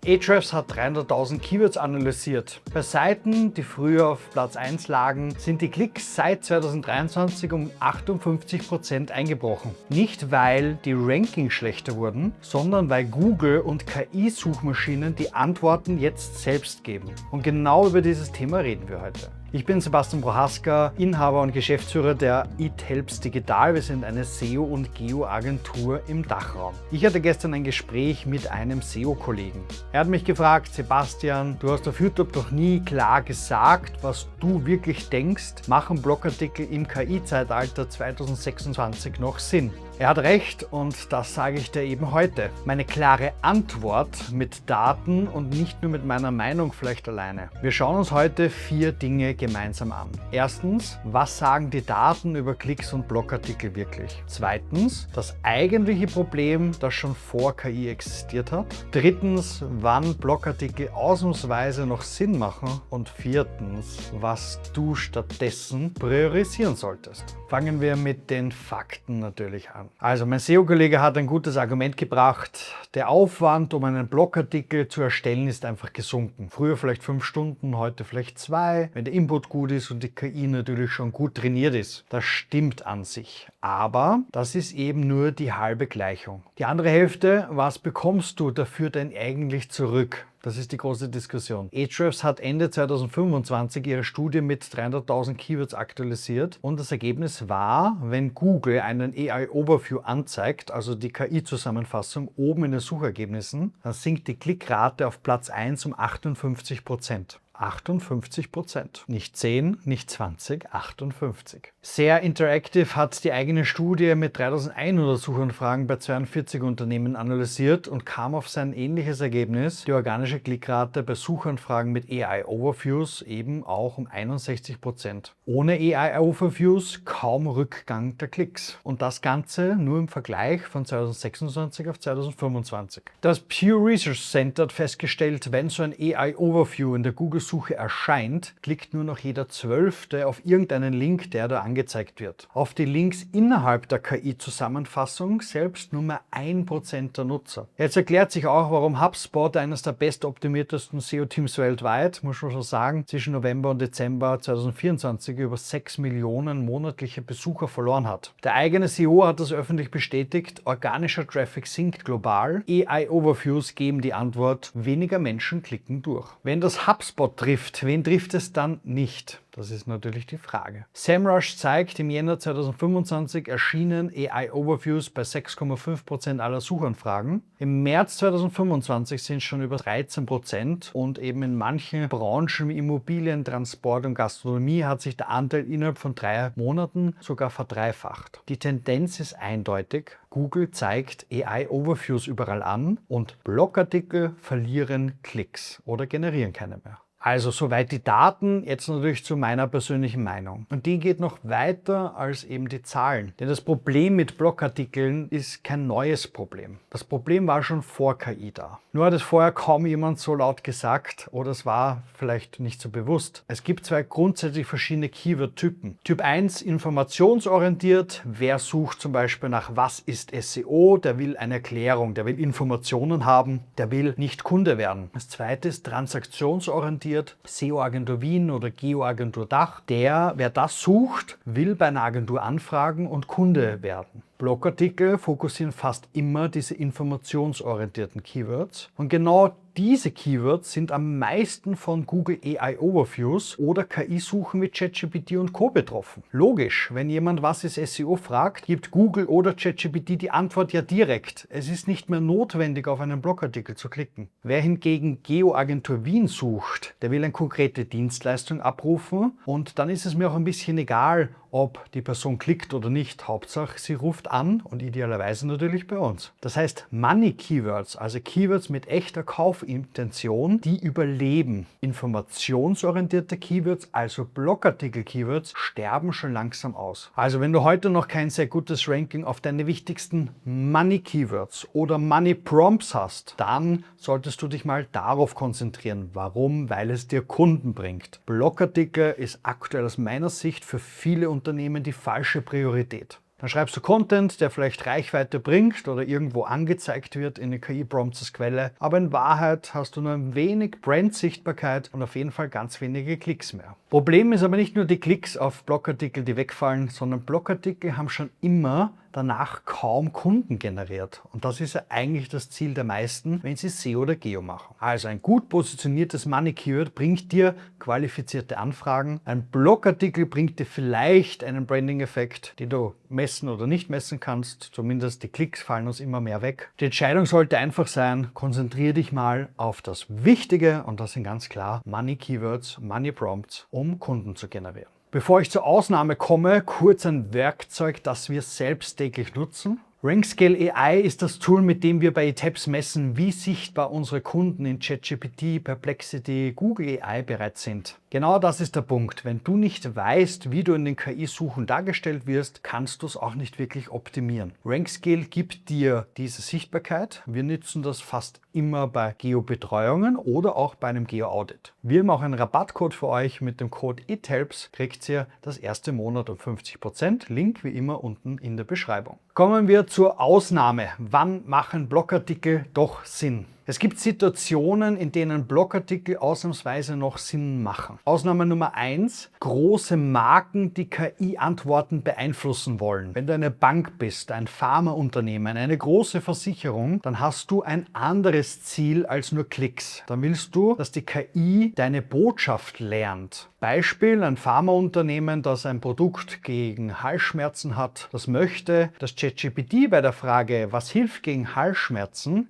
Ahrefs hat 300.000 Keywords analysiert. Bei Seiten, die früher auf Platz 1 lagen, sind die Klicks seit 2023 um 58% eingebrochen. Nicht weil die Rankings schlechter wurden, sondern weil Google und KI-Suchmaschinen die Antworten jetzt selbst geben. Und genau über dieses Thema reden wir heute. Ich bin Sebastian Prohaska, Inhaber und Geschäftsführer der It Helps Digital. Wir sind eine SEO- und Geo-Agentur im Dachraum. Ich hatte gestern ein Gespräch mit einem SEO-Kollegen. Er hat mich gefragt: Sebastian, du hast auf YouTube doch nie klar gesagt, was du wirklich denkst. Machen Blogartikel im KI-Zeitalter 2026 noch Sinn? Er hat recht und das sage ich dir eben heute. Meine klare Antwort mit Daten und nicht nur mit meiner Meinung vielleicht alleine. Wir schauen uns heute 4 Dinge gemeinsam an. Erstens, was sagen die Daten über Klicks und Blogartikel wirklich? Zweitens, das eigentliche Problem, das schon vor KI existiert hat. Drittens, wann Blogartikel ausnahmsweise noch Sinn machen. Und viertens, was du stattdessen priorisieren solltest. Fangen wir mit den Fakten natürlich an. Also mein SEO-Kollege hat ein gutes Argument gebracht. Der Aufwand, um einen Blogartikel zu erstellen, ist einfach gesunken. Früher vielleicht 5 Stunden, heute vielleicht 2, wenn der Input gut ist und die KI natürlich schon gut trainiert ist. Das stimmt an sich. Aber das ist eben nur die halbe Gleichung. Die andere Hälfte, was bekommst du dafür denn eigentlich zurück? Das ist die große Diskussion. Ahrefs hat Ende 2025 ihre Studie mit 300.000 Keywords aktualisiert und das Ergebnis war, wenn Google einen AI Overview anzeigt, also die KI-Zusammenfassung oben in den Suchergebnissen, dann sinkt die Klickrate auf Platz 1 um 58%. 58%. Nicht 10, nicht 20, 58. Sehr Interactive hat die eigene Studie mit 3.100 Suchanfragen bei 42 Unternehmen analysiert und kam auf sein ähnliches Ergebnis. Die organische Klickrate bei Suchanfragen mit AI Overviews eben auch um 61%. Ohne AI Overviews kaum Rückgang der Klicks. Und das Ganze nur im Vergleich von 2026 auf 2025. Das Pew Research Center hat festgestellt, wenn so ein AI Overview in der Google-Suche erscheint, klickt nur noch jeder 12. auf irgendeinen Link, der da angezeigt wird. Auf die Links innerhalb der KI-Zusammenfassung selbst nur mehr 1% der Nutzer. Jetzt erklärt sich auch, warum HubSpot, eines der bestoptimiertesten SEO-Teams weltweit, muss man schon sagen, zwischen November und Dezember 2024 über 6 Millionen monatliche Besucher verloren hat. Der eigene CEO hat das öffentlich bestätigt: organischer Traffic sinkt global. AI Overviews geben die Antwort: weniger Menschen klicken durch. Wenn das HubSpot trifft, wen trifft es dann nicht? Das ist natürlich die Frage. SEMrush zeigt, im Jänner 2025 erschienen AI Overviews bei 6,5% aller Suchanfragen. Im März 2025 sind es schon über 13% und eben in manchen Branchen wie Immobilien, Transport und Gastronomie hat sich der Anteil innerhalb von 3 Monaten sogar verdreifacht. Die Tendenz ist eindeutig. Google zeigt AI Overviews überall an und Blogartikel verlieren Klicks oder generieren keine mehr. Also soweit die Daten, jetzt natürlich zu meiner persönlichen Meinung. Und die geht noch weiter als eben die Zahlen. Denn das Problem mit Blogartikeln ist kein neues Problem. Das Problem war schon vor KI da. Nur hat es vorher kaum jemand so laut gesagt oder es war vielleicht nicht so bewusst. Es gibt 2 grundsätzlich verschiedene Keyword-Typen. Typ 1, informationsorientiert. Wer sucht zum Beispiel nach was ist SEO? Der will eine Erklärung, der will Informationen haben, der will nicht Kunde werden. Das zweite ist transaktionsorientiert. SEO-Agentur Wien oder Geo-Agentur Dach. Wer das sucht, will bei einer Agentur anfragen und Kunde werden. Blogartikel fokussieren fast immer diese informationsorientierten Keywords. Und genau diese Keywords sind am meisten von Google AI Overviews oder KI-Suchen wie ChatGPT und Co. betroffen. Logisch, wenn jemand was ist SEO fragt, gibt Google oder ChatGPT die Antwort ja direkt. Es ist nicht mehr notwendig, auf einen Blogartikel zu klicken. Wer hingegen Geo-Agentur Wien sucht, der will eine konkrete Dienstleistung abrufen und dann ist es mir auch ein bisschen egal, ob die Person klickt oder nicht. Hauptsache, sie ruft an und idealerweise natürlich bei uns. Das heißt, Money Keywords, also Keywords mit echter Kaufintention, die überleben. Informationsorientierte Keywords, also Blogartikel-Keywords, sterben schon langsam aus. Also wenn du heute noch kein sehr gutes Ranking auf deine wichtigsten Money Keywords oder Money Prompts hast, dann solltest du dich mal darauf konzentrieren. Warum? Weil es dir Kunden bringt. Blogartikel ist aktuell aus meiner Sicht für viele Unternehmen die falsche Priorität. Dann schreibst du Content, der vielleicht Reichweite bringt oder irgendwo angezeigt wird in den KI-Prompts als Quelle, aber in Wahrheit hast du nur ein wenig Brand-Sichtbarkeit und auf jeden Fall ganz wenige Klicks mehr. Problem ist aber nicht nur die Klicks auf Blogartikel, die wegfallen, sondern Blogartikel haben schon immer danach kaum Kunden generiert. Und das ist ja eigentlich das Ziel der meisten, wenn sie SEO oder Geo machen. Also ein gut positioniertes Money-Keyword bringt dir qualifizierte Anfragen. Ein Blogartikel bringt dir vielleicht einen Branding-Effekt, den du messen oder nicht messen kannst. Zumindest die Klicks fallen uns immer mehr weg. Die Entscheidung sollte einfach sein, konzentriere dich mal auf das Wichtige und das sind ganz klar Money-Keywords, Money-Prompts, um Kunden zu generieren. Bevor ich zur Ausnahme komme, kurz ein Werkzeug, das wir selbst täglich nutzen. RankScale AI ist das Tool, mit dem wir bei Etaps messen, wie sichtbar unsere Kunden in ChatGPT, Perplexity, Google AI bereits sind. Genau das ist der Punkt. Wenn du nicht weißt, wie du in den KI-Suchen dargestellt wirst, kannst du es auch nicht wirklich optimieren. RankScale gibt dir diese Sichtbarkeit. Wir nutzen das fast immer bei Geo-Betreuungen oder auch bei einem Geo-Audit. Wir haben auch einen Rabattcode für euch. Mit dem Code ITHELPS kriegt ihr das erste Monat um 50%. Link wie immer unten in der Beschreibung. Kommen wir zur Ausnahme. Wann machen Blogartikel doch Sinn? Es gibt Situationen, in denen Blogartikel ausnahmsweise noch Sinn machen. Ausnahme Nummer 1, große Marken, die KI-Antworten beeinflussen wollen. Wenn du eine Bank bist, ein Pharmaunternehmen, eine große Versicherung, dann hast du ein anderes Ziel als nur Klicks. Dann willst du, dass die KI deine Botschaft lernt. Beispiel, ein Pharmaunternehmen, das ein Produkt gegen Halsschmerzen hat, das möchte, dass ChatGPT bei der Frage, was hilft gegen Halsschmerzen,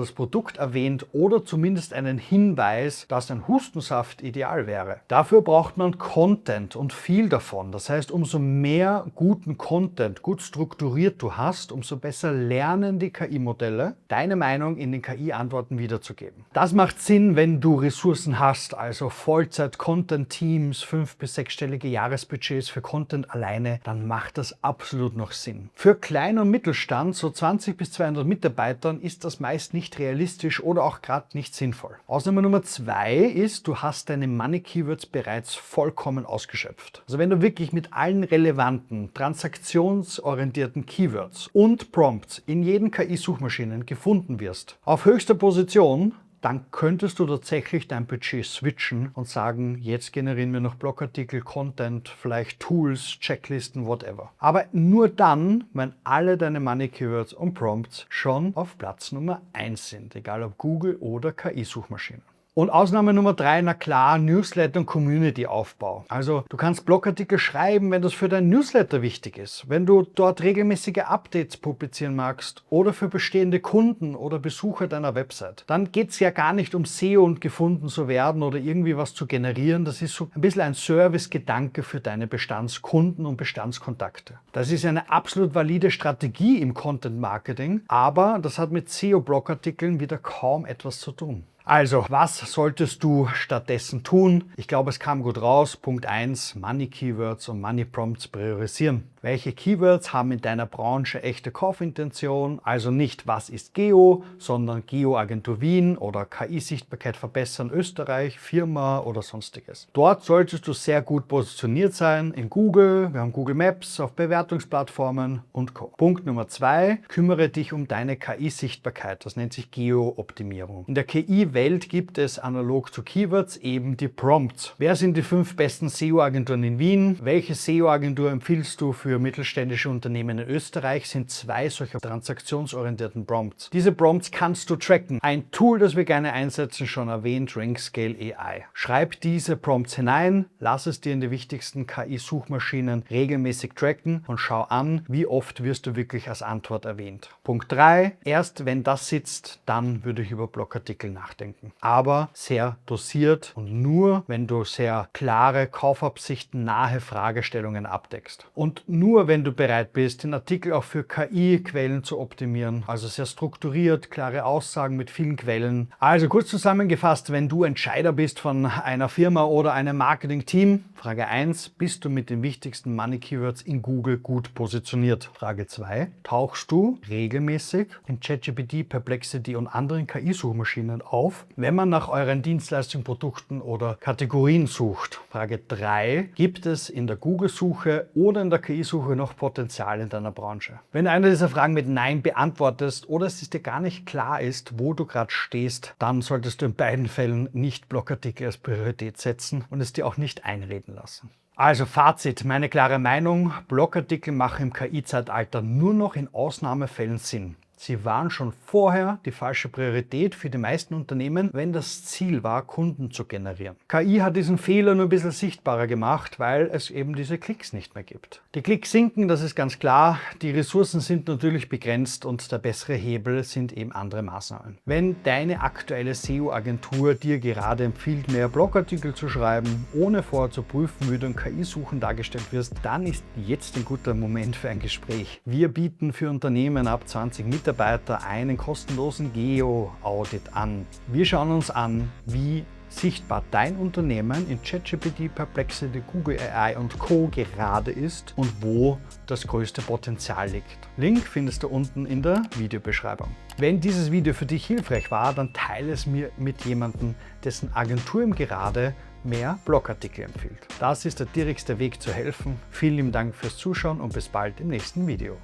das Produkt erwähnt oder zumindest einen Hinweis, dass ein Hustensaft ideal wäre. Dafür braucht man Content und viel davon. Das heißt, umso mehr guten Content, gut strukturiert du hast, umso besser lernen die KI-Modelle, deine Meinung in den KI-Antworten wiederzugeben. Das macht Sinn, wenn du Ressourcen hast, also Vollzeit-Content-Teams, 5- bis 6-stellige Jahresbudgets für Content alleine, dann macht das absolut noch Sinn. Für Klein- und Mittelstand, so 20 bis 200 Mitarbeitern, ist das meist nicht realistisch oder auch gerade nicht sinnvoll. Ausnahme Nummer 2 ist, du hast deine Money-Keywords bereits vollkommen ausgeschöpft. Also wenn du wirklich mit allen relevanten, transaktionsorientierten Keywords und Prompts in jeden KI-Suchmaschinen gefunden wirst, auf höchster Position, dann könntest du tatsächlich dein Budget switchen und sagen, jetzt generieren wir noch Blogartikel, Content, vielleicht Tools, Checklisten, whatever. Aber nur dann, wenn alle deine Money Keywords und Prompts schon auf Platz Nummer 1 sind, egal ob Google oder KI-Suchmaschinen. Und Ausnahme Nummer 3, na klar, Newsletter und Community-Aufbau. Also du kannst Blogartikel schreiben, wenn das für dein Newsletter wichtig ist, wenn du dort regelmäßige Updates publizieren magst oder für bestehende Kunden oder Besucher deiner Website. Dann geht es ja gar nicht um SEO und gefunden zu werden oder irgendwie was zu generieren. Das ist so ein bisschen ein Service-Gedanke für deine Bestandskunden und Bestandskontakte. Das ist eine absolut valide Strategie im Content-Marketing, aber das hat mit SEO-Blogartikeln wieder kaum etwas zu tun. Also, was solltest du stattdessen tun? Ich glaube, es kam gut raus. Punkt 1, Money Keywords und Money Prompts priorisieren. Welche Keywords haben in deiner Branche echte Kaufintention? Also nicht, was ist Geo, sondern Geo-Agentur Wien oder KI-Sichtbarkeit verbessern Österreich, Firma oder sonstiges. Dort solltest du sehr gut positioniert sein in Google, wir haben Google Maps, auf Bewertungsplattformen und Co. Punkt Nummer 2, kümmere dich um deine KI-Sichtbarkeit. Das nennt sich Geo-Optimierung. In der KI-Welt gibt es analog zu Keywords eben die Prompts. Wer sind die 5 besten SEO-Agenturen in Wien? Welche SEO-Agentur empfiehlst du für mittelständische Unternehmen in Österreich? Sind 2 solcher transaktionsorientierten Prompts. Diese Prompts kannst du tracken. Ein Tool, das wir gerne einsetzen, schon erwähnt, RankScale AI. Schreib diese Prompts hinein, lass es dir in die wichtigsten KI-Suchmaschinen regelmäßig tracken und schau an, wie oft wirst du wirklich als Antwort erwähnt. Punkt 3, erst wenn das sitzt, dann würde ich über Blogartikel nachdenken. Aber sehr dosiert und nur, wenn du sehr klare, Kaufabsichten nahe Fragestellungen abdeckst. Und nur, wenn du bereit bist, den Artikel auch für KI-Quellen zu optimieren. Also sehr strukturiert, klare Aussagen mit vielen Quellen. Also kurz zusammengefasst, wenn du Entscheider bist von einer Firma oder einem Marketing-Team, Frage 1, bist du mit den wichtigsten Money-Keywords in Google gut positioniert? Frage 2, tauchst du regelmäßig in ChatGPT, Perplexity und anderen KI-Suchmaschinen auf? auf, wenn man nach euren Dienstleistungen, Produkten oder Kategorien sucht. Frage 3. Gibt es in der Google-Suche oder in der KI-Suche noch Potenzial in deiner Branche? Wenn du eine dieser Fragen mit Nein beantwortest oder es dir gar nicht klar ist, wo du gerade stehst, dann solltest du in beiden Fällen nicht Blogartikel als Priorität setzen und es dir auch nicht einreden lassen. Also Fazit, meine klare Meinung, Blogartikel machen im KI-Zeitalter nur noch in Ausnahmefällen Sinn. Sie waren schon vorher die falsche Priorität für die meisten Unternehmen, wenn das Ziel war, Kunden zu generieren. KI hat diesen Fehler nur ein bisschen sichtbarer gemacht, weil es eben diese Klicks nicht mehr gibt. Die Klicks sinken, das ist ganz klar. Die Ressourcen sind natürlich begrenzt und der bessere Hebel sind eben andere Maßnahmen. Wenn deine aktuelle SEO-Agentur dir gerade empfiehlt, mehr Blogartikel zu schreiben, ohne vorher zu prüfen, wie du in KI-Suchen dargestellt wirst, dann ist jetzt ein guter Moment für ein Gespräch. Wir bieten für Unternehmen ab 20 Mitarbeiter einen kostenlosen Geo-Audit an. Wir schauen uns an, wie sichtbar dein Unternehmen in ChatGPT, Perplexity, Google AI und Co. gerade ist und wo das größte Potenzial liegt. Link findest du unten in der Videobeschreibung. Wenn dieses Video für dich hilfreich war, dann teile es mir mit jemandem, dessen Agentur ihm gerade mehr Blogartikel empfiehlt. Das ist der direkteste Weg zu helfen. Vielen lieben Dank fürs Zuschauen und bis bald im nächsten Video.